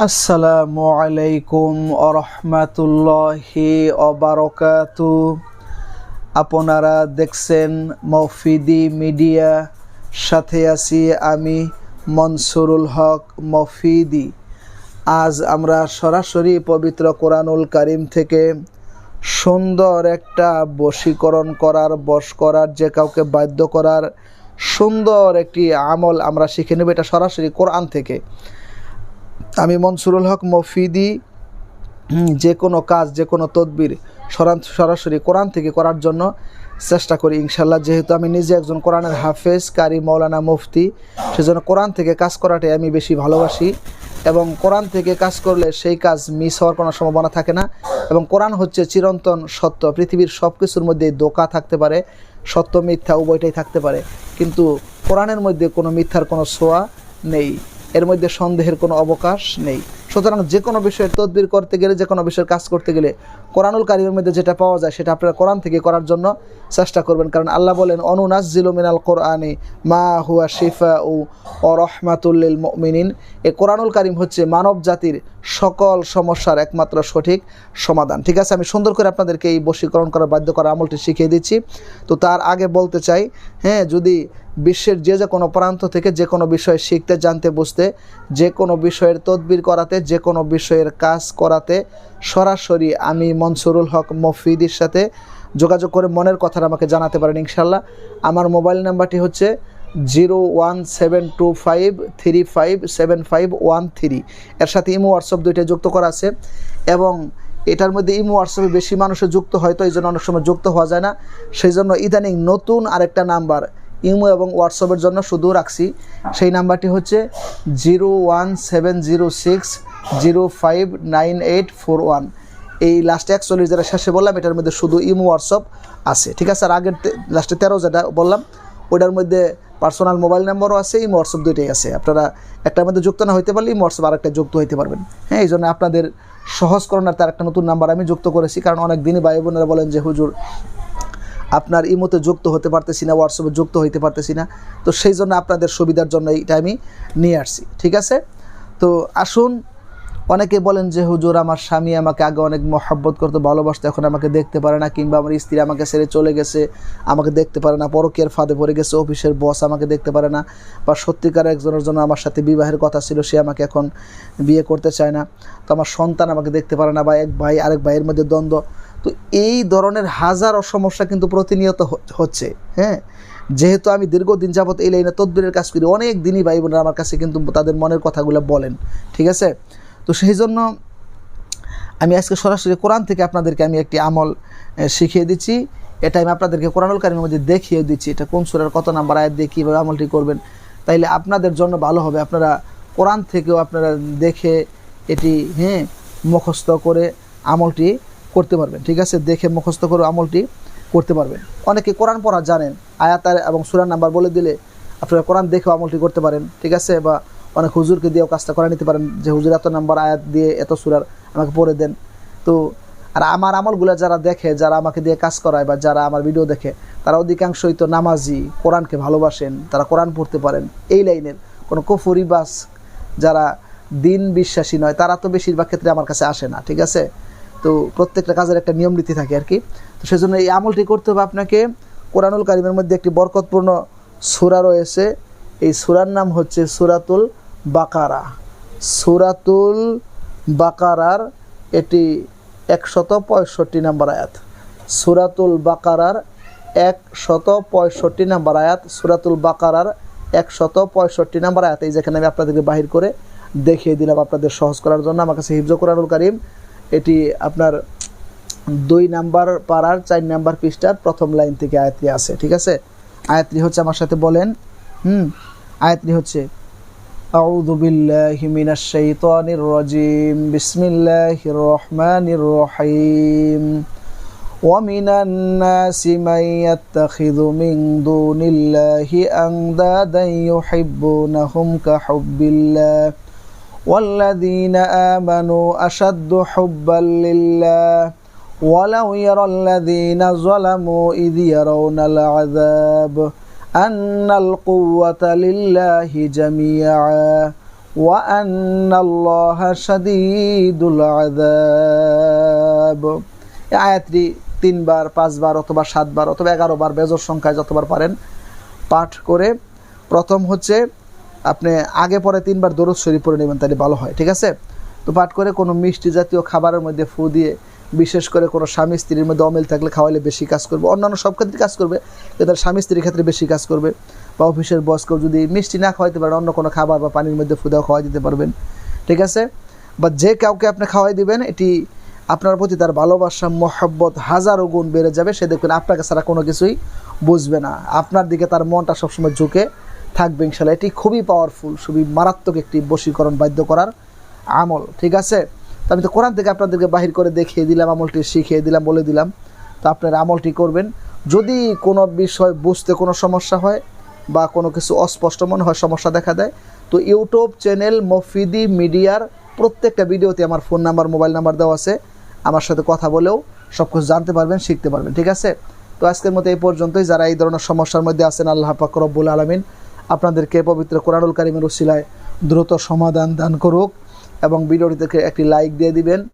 আসসালামু আলাইকুম আরহামাতুল্লাহি ওবারাকাতু। আপনারা দেখছেন মফিদি মিডিয়া, সাথে আছি আমি মনসুরুল হক মফিদি। আজ আমরা সরাসরি পবিত্র কোরআনুল কারীম থেকে সুন্দর একটা বশীকরণ করার, বশ করার, যে কাউকে বাধ্য করার সুন্দর একটি আমল আমরা শিখে নেব। এটা সরাসরি কোরআন থেকে। আমি মনসুরুল হক মফিদি যে কোনো কাজ, যে কোনো তদবির সরাসরি কোরআন থেকে করার জন্য চেষ্টা করি ইনশাল্লাহ। যেহেতু আমি নিজে একজন কোরআনের হাফেজ, কারি, মৌলানা, মুফতি, সেজন্য কোরআন থেকে কাজ করাটাই আমি বেশি ভালোবাসি। এবং কোরআন থেকে কাজ করলে সেই কাজ মিস হওয়ার কোনো সম্ভাবনা থাকে না। এবং কোরআন হচ্ছে চিরন্তন সত্য। পৃথিবীর সব কিছুর মধ্যে ধোঁকা থাকতে পারে, সত্য মিথ্যা উভয়টাই থাকতে পারে, কিন্তু কোরআনের মধ্যে কোনো মিথ্যার কোনো ছোঁয়া নেই, এর মধ্যে সন্দেহের কোনো অবকাশ নেই। সুতরাং যে কোনো বিষয়ের তদবির করতে গেলে, যে কোনো বিষয়ের কাজ করতে গেলে কোরআনুল কারীমের মধ্যে যেটা পাওয়া যায় সেটা আপনারা কোরআন থেকে করার জন্য চেষ্টা করবেন। কারণ আল্লাহ বলেন, অনুনাজ্জিলু মিনাল কোরআনি মা হুয়া শিফাউ ওয়া রাহমাতুল লিল মুমিনিন। এই কোরআনুল কারীম হচ্ছে মানব জাতির সকল সমস্যার একমাত্র সঠিক সমাধান। ঠিক আছে, আমি সুন্দর করে আপনাদেরকে এই বশীকরণ করার, বাধ্য করার আমলটি শিখিয়ে দিচ্ছি। তো তার আগে বলতে চাই, যদি বিশ্বের যে কোনো প্রান্ত থেকে যে কোনো বিষয় শিখতে, জানতে, বুঝতে, যে কোনো বিষয়ের তদবির করাতে, যে কোনো বিষয়ের কাজ করাতে সরাসরি আমি মনসুরুল হক মফিদির সাথে যোগাযোগ করে মনের কথাটা আমাকে জানাতে পারেন ইনশাল্লাহ। আমার মোবাইল নাম্বারটি হচ্ছে 01725357513। এর সাথে ইমো হোয়াটসঅ্যাপ দুইটাই যুক্ত করা আছে। এবং এটার মধ্যে ইমো হোয়াটসঅ্যাপে বেশি মানুষের যুক্ত হয়, তো এই জন্য অনেক সময় যুক্ত হওয়া যায় না। সেই জন্য ইদানিং নতুন আরেকটা নাম্বার ইমো এবং হোয়াটসঅ্যাপের জন্য শুধু রাখছি। সেই নাম্বারটি হচ্ছে 01706059841। এই লাস্টে 41 যেটা শেষে বললাম, এটার মধ্যে শুধু ইমো হোয়াটসঅ্যাপ আছে। ঠিক আছে, আর আগের লাস্টে 13 যেটা বললাম ওটার মধ্যে পার্সোনাল মোবাইল নাম্বারও আছে, ইমো হোয়াটসঅ্যাপ দুইটাই আছে। আপনারা একটার মধ্যে যুক্ত না হইতে পারলে ইমো হোয়াটসঅ্যাপ আরেকটা যুক্ত হইতে পারবেন। এই জন্য আপনাদের সহজকরণের তার একটা নতুন নাম্বার আমি যুক্ত করেছি। কারণ অনেক দিনই ভাই বোনেরা বলেন যে হুজুর আপনার ইমোতে যুক্ত হতে পারতেছি না, হোয়াটসঅ্যাপে যুক্ত হইতে পারতেছি না। তো সেই জন্য আপনাদের সুবিধার জন্য এইটা আমি নিয়ে আসছি। ঠিক আছে, তো আসুন। অনেকে বলেন যে হুজুর আমার স্বামী আমাকে আগে অনেক মহব্বত করতে, ভালোবাসতো, এখন আমাকে দেখতে পারে না, কিংবা আমার স্ত্রী আমাকে ছেড়ে চলে গেছে, আমাকে দেখতে পারে না, পরকীয়ার ফাঁদে পড়ে গেছে, অফিসের বস আমাকে দেখতে পারে না, বা সত্যিকার একজনের জন্য আমার সাথে বিবাহের কথা ছিল, সে আমাকে এখন বিয়ে করতে চায় না, তো আমার সন্তান আমাকে দেখতে পারে না, বা এক ভাই আরেক ভাইয়ের মধ্যে দ্বন্দ্ব। তো এই ধরনের হাজারো সমস্যা কিন্তু প্রতিনিয়ত হচ্ছে। যেহেতু আমি দীর্ঘদিন যাবত এই লাইনে তদবিরের কাজ করি, অনেক দিনই ভাই বোনেরা আমার কাছে কিন্তু তাদের মনের কথাগুলো বলেন। ঠিক আছে, তো সেই জন্য আমি আজকে সরাসরি কোরআন থেকে আপনাদেরকে আমি একটি আমল শিখিয়ে দিচ্ছি। এটা আমি আপনাদেরকে কোরআনুল কারীমের মধ্যে দেখিয়ে দিচ্ছি, এটা কোন সূরার কত নাম্বার আয়াত দিয়ে কীভাবে আমলটি করবেন। তাইলে আপনাদের জন্য ভালো হবে, আপনারা কোরআন থেকেও আপনারা দেখে এটি মুখস্থ করে আমলটি করতে পারবেন। ঠিক আছে, দেখে মুখস্থ করে আমলটি করতে পারবেন। অনেকে কোরআন পড়া জানেন, আয়াত এবং সূরার নাম্বার বলে দিলে আপনারা কোরআন দেখেও আমলটি করতে পারেন। ঠিক আছে, বা অনেক হুজুরকে দিয়েও কাজটা করে নিতে পারেন, যে হুজুর এত নাম্বার আয়াত দিয়ে এত সূরার আমাকে পড়ে দেন। তো আর আমার আমলগুলো যারা দেখে, যারা আমাকে দিয়ে কাজ করায়, বা যারা আমার ভিডিও দেখে, তারা অধিকাংশই তো নামাজি, কোরআনকে ভালোবাসেন, তারা কোরআন পড়তে পারেন। এই লাইনের কোনো কুফরি বাস যারা দিন বিশ্বাসী নয়, তারা তো বেশিরভাগ ক্ষেত্রে আমার কাছে আসে না। ঠিক আছে, তো প্রত্যেকটা কাজের একটা নিয়ম নীতি থাকে আর কি। তো সেজন্য এই আমলটি করতে হবে আপনাকে। কোরআনুল কারীমের মধ্যে একটি বরকতপূর্ণ সূরা রয়েছে, এই সূরার নাম হচ্ছে সূরাতুল বাকারা। সূরাতুল বাকারার এটি 165 নম্বর আয়াত। সূরাতুল বাকারার 165 নম্বর আয়াত। সূরাতুল বাকারার 165 নম্বর আয়াত। এই যেখানে আমি আপনাদেরকে বাহির করে দেখিয়ে দিলাম আপনাদের সহজ করার জন্য। আমার কাছে হিফজ কোরআনুল কারীম এটি আপনার 2 নাম্বার পারার 4 নাম্বার পৃষ্ঠার প্রথম লাইন থেকে আয়াতটি আছে। ঠিক আছে, আয়াতটি হচ্ছে, আমার সাথে বলেন, আয়াতটি হচ্ছে আউযু বিল্লাহি মিনাশ শাইতানির রাজিম, বিসমিল্লাহির রহমানির রহিম। ওয়া মিনান নাসি মান ইয়াত্তাখিযু মিন দুনিল্লাহি আনদাদান ইউহিব্বুনাহুম কাহুব্বিল্লাহ ওয়াল্লাযীনা আমানু আশাদ্দু হুব্বাল লিল্লাহ ওয়ালাউ ইয়ারাল্লাযীনা যালামু ইয ইয়ারাউনাল আযাব আন্নাল কুওয়াতা লিল্লাহি জামিআ ওয়া আন্নাল্লাহা শাদীদুল আযাব। এই আয়াতটি 3 বার 5 বার অথবা 7 বার অথবা 11 বার বেজোর সংখ্যায় যতবার পারেন পাঠ করে প্রথম হচ্ছে আপনি আগে পরে 3 বার দরুদ শরীফ পড়ে নেবেন, তাহলে ভালো হয়। ঠিক আছে? তো পাঠ করে কোনো মিষ্টি জাতীয় খাবারের মধ্যে ফু দিয়ে, বিশেষ করে কোনো স্বামী স্ত্রীর মধ্যে অমিল থাকলে খাওয়াইলে বেশি কাজ করবে। অন্যান্য সব ক্ষেত্রে কাজ করবে, কিন্তু স্বামী স্ত্রীর ক্ষেত্রে বেশি কাজ করবে। বা অফিসের বসকেও যদি মিষ্টি না খাওয়াইতে পারেন, অন্য কোনো খাবার বা পানির মধ্যে ফু দেওয়া খাওয়াই দিতে পারবেন। ঠিক আছে? বা যে কাউকে আপনি খাওয়াই দিবেন, এটি আপনার প্রতি তার ভালোবাসা মহব্বত হাজারো গুণ বেড়ে যাবে। সে দেখবেন আপনাকে ছাড়া কোনো কিছুই বুঝবে না, আপনার দিকে তার মনটা সবসময় ঝুঁকে থাকবে ইনশাল্লাহ। এটি খুবই পাওয়ারফুল, খুবই মারাত্মক একটি বশীকরণ বাধ্য করার আমল। ঠিক আছে? তো আমি তো কোরআন থেকে আপনাদেরকে বাহির করে দেখিয়ে দিলাম, আমলটি শিখিয়ে দিলাম, বলে দিলাম। তো আপনারা আমলটি করবেন। যদি কোনো বিষয় বুঝতে কোনো সমস্যা হয় বা কোনো কিছু অস্পষ্ট মনে হয়, সমস্যা দেখা দেয়, তো ইউটিউব চ্যানেল মফিদি মিডিয়ার প্রত্যেকটা ভিডিওতে আমার ফোন নাম্বার, মোবাইল নাম্বার দেওয়া আছে। আমার সাথে কথা বলেও সব কিছু জানতে পারবেন, শিখতে পারবেন। ঠিক আছে? তো আজকের মতো এই পর্যন্তই। যারা এই ধরনের সমস্যার মধ্যে আছেন, আল্লাহ পাক রব্বুল আলামিন আপনাদেরকে পবিত্র কোরআনুল কারীমের উসিলায় দ্রুত সমাধান দান করুক। এবং ভিডিওটিতে একটি লাইক দিয়ে দিবেন।